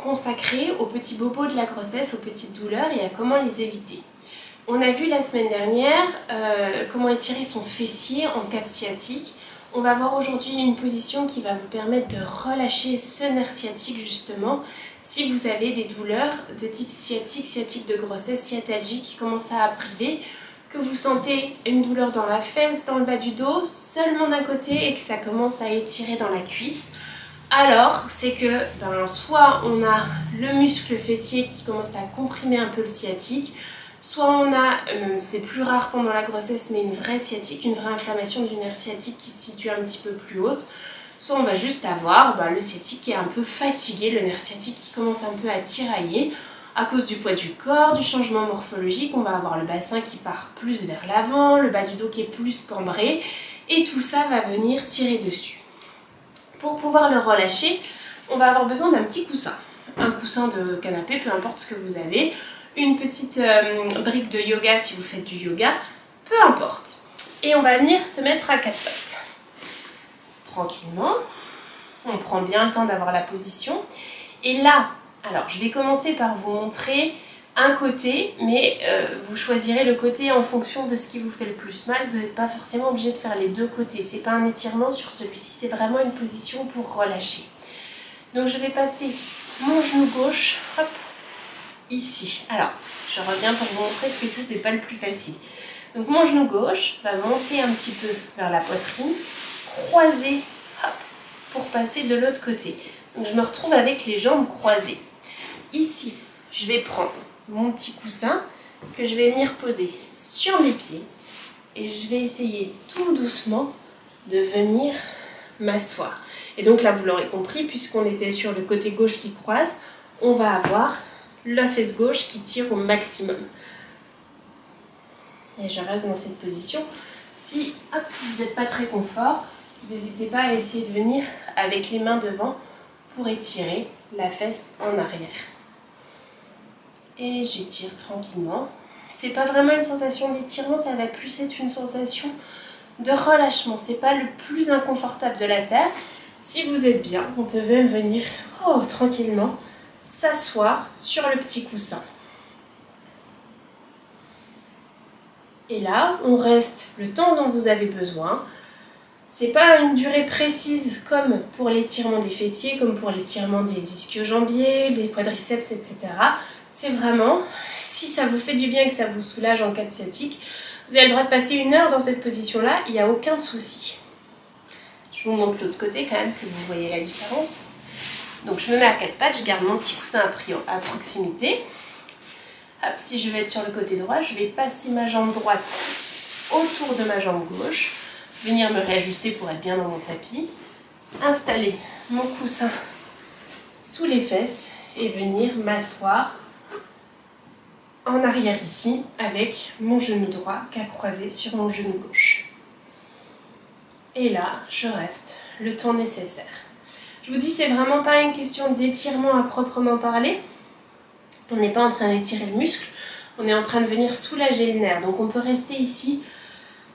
consacré aux petits bobos de la grossesse, aux petites douleurs et à comment les éviter. On a vu la semaine dernière comment étirer son fessier en cas de sciatique. On va voir aujourd'hui une position qui va vous permettre de relâcher ce nerf sciatique justement si vous avez des douleurs de type sciatique, sciatique de grossesse, sciatalgie qui commence à priver, que vous sentez une douleur dans la fesse, dans le bas du dos, seulement d'un côté et que ça commence à étirer dans la cuisse. Alors, c'est que soit on a le muscle fessier qui commence à comprimer un peu le sciatique, soit on a, c'est plus rare pendant la grossesse, mais une vraie sciatique, une vraie inflammation du nerf sciatique qui se situe un petit peu plus haute, soit on va juste avoir le sciatique qui est un peu fatigué, le nerf sciatique qui commence un peu à tirailler à cause du poids du corps, du changement morphologique. On va avoir le bassin qui part plus vers l'avant, le bas du dos qui est plus cambré, et tout ça va venir tirer dessus. Pour pouvoir le relâcher, on va avoir besoin d'un petit coussin. Un coussin de canapé, peu importe ce que vous avez. Une petite brique de yoga si vous faites du yoga, peu importe. Et on va venir se mettre à quatre pattes. Tranquillement. On prend bien le temps d'avoir la position. Et là, alors je vais commencer par vous montrer un côté, mais vous choisirez le côté en fonction de ce qui vous fait le plus mal. Vous n'êtes pas forcément obligé de faire les deux côtés. C'est pas un étirement sur celui-ci, c'est vraiment une position pour relâcher. Donc je vais passer mon genou gauche, hop, ici. Alors, je reviens pour vous montrer parce que ça c'est pas le plus facile. Donc mon genou gauche va monter un petit peu vers la poitrine, croiser, hop, pour passer de l'autre côté. Donc je me retrouve avec les jambes croisées. Ici, je vais prendre mon petit coussin que je vais venir poser sur mes pieds et je vais essayer tout doucement de venir m'asseoir. Et donc là, vous l'aurez compris, puisqu'on était sur le côté gauche qui croise, on va avoir la fesse gauche qui tire au maximum. Et je reste dans cette position. Si hop, vous n'êtes pas très confort, vous n'hésitez pas à essayer de venir avec les mains devant pour étirer la fesse en arrière. Et j'étire tranquillement. C'est pas vraiment une sensation d'étirement, ça va plus être une sensation de relâchement. C'est pas le plus inconfortable de la terre. Si vous êtes bien, on peut même venir tranquillement s'asseoir sur le petit coussin. Et là, on reste le temps dont vous avez besoin. C'est pas une durée précise comme pour l'étirement des fessiers, comme pour l'étirement des ischio-jambiers, des quadriceps, etc. C'est vraiment, si ça vous fait du bien et que ça vous soulage en cas de sciatique, vous avez le droit de passer 1 heure dans cette position-là, il n'y a aucun souci. Je vous montre l'autre côté quand même, que vous voyez la différence. Donc je me mets à 4 pattes, je garde mon petit coussin à proximité. Hop, si je vais être sur le côté droit, je vais passer ma jambe droite autour de ma jambe gauche, venir me réajuster pour être bien dans mon tapis, installer mon coussin sous les fesses et venir m'asseoir en arrière ici avec mon genou droit qui a croisé sur mon genou gauche. Et là, je reste le temps nécessaire. Je vous dis, c'est vraiment pas une question d'étirement à proprement parler. On n'est pas en train d'étirer le muscle, on est en train de venir soulager le nerf. Donc on peut rester ici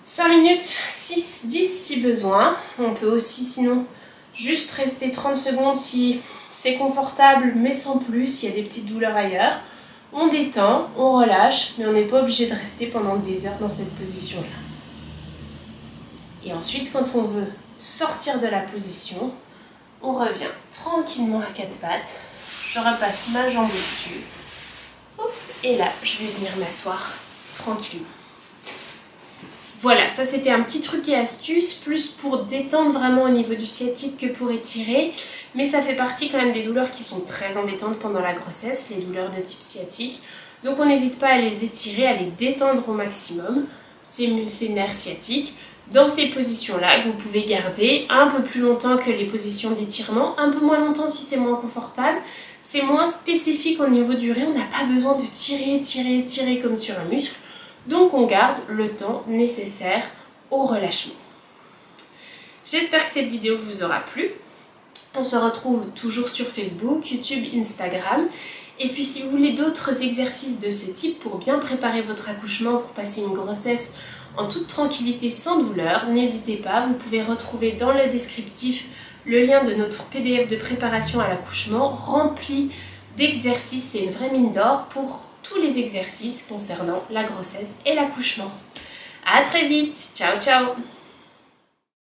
5 minutes, 6, 10 si besoin. On peut aussi sinon juste rester 30 secondes si c'est confortable mais sans plus, s'il y a des petites douleurs ailleurs. On détend, on relâche, mais on n'est pas obligé de rester pendant des heures dans cette position-là. Et ensuite, quand on veut sortir de la position, on revient tranquillement à 4 pattes. Je repasse ma jambe au-dessus. Et là, je vais venir m'asseoir tranquillement. Voilà, ça c'était un petit truc et astuce, plus pour détendre vraiment au niveau du sciatique que pour étirer. Mais ça fait partie quand même des douleurs qui sont très embêtantes pendant la grossesse, les douleurs de type sciatique. Donc on n'hésite pas à les étirer, à les détendre au maximum, ces nerfs sciatiques, dans ces positions-là que vous pouvez garder un peu plus longtemps que les positions d'étirement, un peu moins longtemps si c'est moins confortable. C'est moins spécifique au niveau durée, on n'a pas besoin de tirer, tirer, tirer comme sur un muscle. Donc on garde le temps nécessaire au relâchement. J'espère que cette vidéo vous aura plu. On se retrouve toujours sur Facebook, YouTube, Instagram. Et puis si vous voulez d'autres exercices de ce type pour bien préparer votre accouchement, pour passer une grossesse en toute tranquillité sans douleur, n'hésitez pas, vous pouvez retrouver dans le descriptif le lien de notre PDF de préparation à l'accouchement rempli d'exercices, c'est une vraie mine d'or pour tous les exercices concernant la grossesse et l'accouchement. À très vite, ciao ciao!